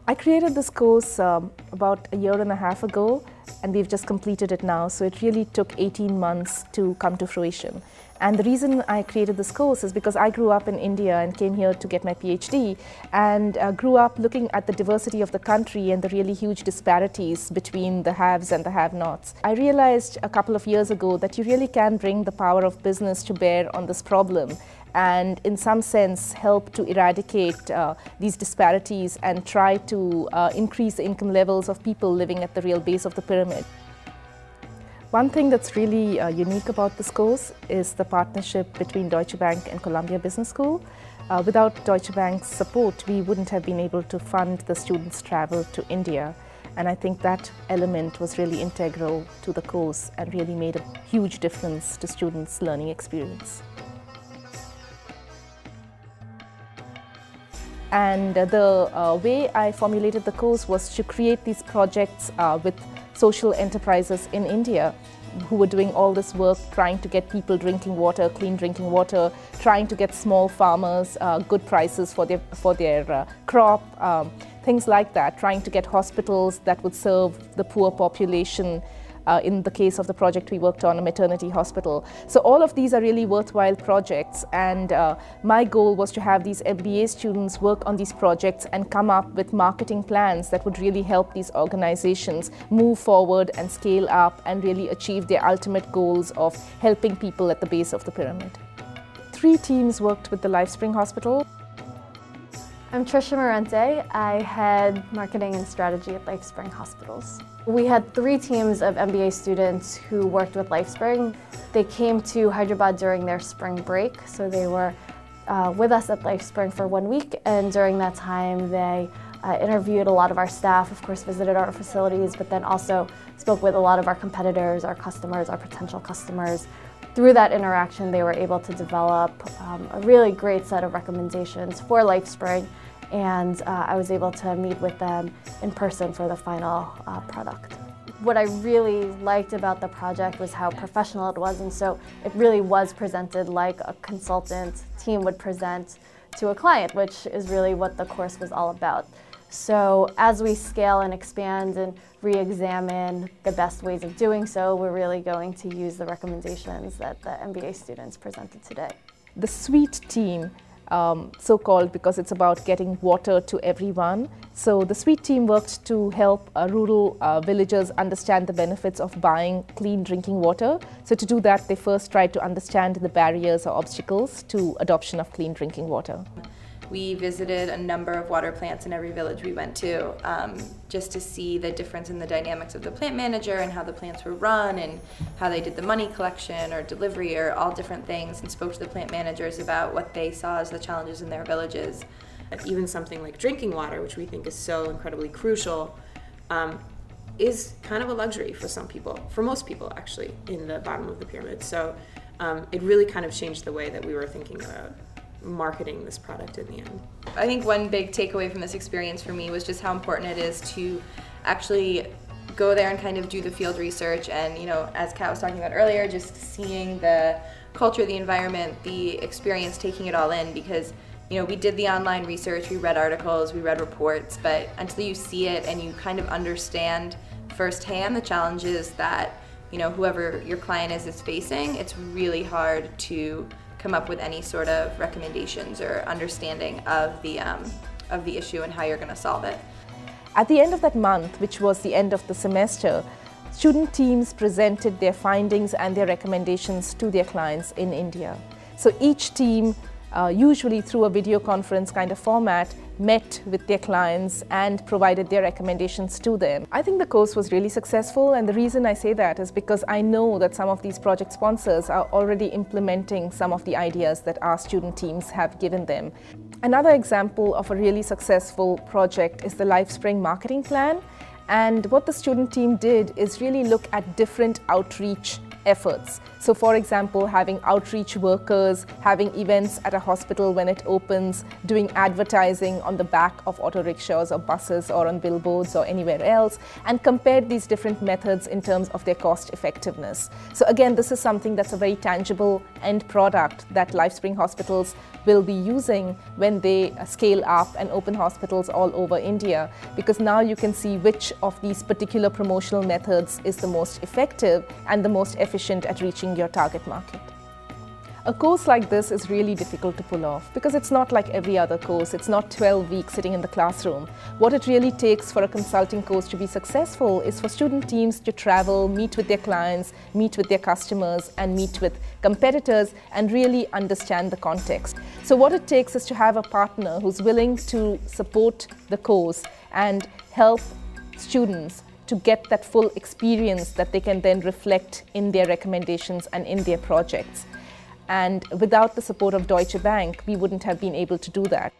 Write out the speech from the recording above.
I created this course about a year and a half ago, and we've just completed it now. So it really took 18 months to come to fruition. And the reason I created this course is because I grew up in India and came here to get my PhD, and grew up looking at the diversity of the country and the really huge disparities between the haves and the have-nots. I realized a couple of years ago that you really can bring the power of business to bear on this problem, and in some sense help to eradicate these disparities and try to increase the income levels of people living at the real base of the pyramid. One thing that's really unique about this course is the partnership between Deutsche Bank and Columbia Business School. Without Deutsche Bank's support, we wouldn't have been able to fund the students' travel to India. And I think that element was really integral to the course and really made a huge difference to students' learning experience. And the way I formulated the course was to create these projects with social enterprises in India who were doing all this work trying to get people drinking water, clean drinking water, trying to get small farmers good prices for their crop, things like that, trying to get hospitals that would serve the poor population. In the case of the project we worked on, a maternity hospital. So all of these are really worthwhile projects, and my goal was to have these MBA students work on these projects and come up with marketing plans that would really help these organizations move forward and scale up and really achieve their ultimate goals of helping people at the base of the pyramid. 3 teams worked with the LifeSpring hospital. I'm Tricia Morente. I head marketing and strategy at LifeSpring Hospitals. We had 3 teams of MBA students who worked with LifeSpring. They came to Hyderabad during their spring break, so they were with us at LifeSpring for 1 week, and during that time they interviewed a lot of our staff, of course visited our facilities, but then also spoke with a lot of our competitors, our customers, our potential customers. Through that interaction, they were able to develop a really great set of recommendations for LifeSpring, and I was able to meet with them in person for the final product. What I really liked about the project was how professional it was, and so it really was presented like a consultant team would present to a client, which is really what the course was all about. So as we scale and expand and re-examine the best ways of doing so, we're really going to use the recommendations that the MBA students presented today. The SWEET team, so-called because it's about getting water to everyone. So the SWEET team worked to help rural villagers understand the benefits of buying clean drinking water. So to do that, they first tried to understand the barriers or obstacles to adoption of clean drinking water. We visited a number of water plants in every village we went to, just to see the difference in the dynamics of the plant manager and how the plants were run and how they did the money collection or delivery or all different things, and spoke to the plant managers about what they saw as the challenges in their villages. Even something like drinking water, which we think is so incredibly crucial, is kind of a luxury for some people, for most people actually, in the bottom of the pyramid. So it really kind of changed the way that we were thinking about marketing this product in the end. I think one big takeaway from this experience for me was just how important it is to actually go there and kind of do the field research, and, you know, as Kat was talking about earlier, just seeing the culture, the environment, the experience, taking it all in, because, you know, we did the online research, we read articles, we read reports, but until you see it and you kind of understand firsthand the challenges that, you know, whoever your client is facing, it's really hard to come up with any sort of recommendations or understanding of the issue and how you're going to solve it. At the end of that month, which was the end of the semester, student teams presented their findings and their recommendations to their clients in India. So each team, usually through a video conference kind of format, met with their clients and provided their recommendations to them. I think the course was really successful, and the reason I say that is because I know that some of these project sponsors are already implementing some of the ideas that our student teams have given them. Another example of a really successful project is the LifeSpring marketing plan, and what the student team did is really look at different outreach efforts. So for example, having outreach workers, having events at a hospital when it opens, doing advertising on the back of auto rickshaws or buses or on billboards or anywhere else, and compare these different methods in terms of their cost effectiveness. So again, this is something that's a very tangible end product that LifeSpring hospitals will be using when they scale up and open hospitals all over India, because now you can see which of these particular promotional methods is the most effective and the most efficient at reaching your target market. A course like this is really difficult to pull off because it's not like every other course. It's not 12 weeks sitting in the classroom. What it really takes for a consulting course to be successful is for student teams to travel, meet with their clients, meet with their customers, and meet with competitors and really understand the context. So what it takes is to have a partner who's willing to support the course and help students to get that full experience that they can then reflect in their recommendations and in their projects. And without the support of Deutsche Bank, we wouldn't have been able to do that.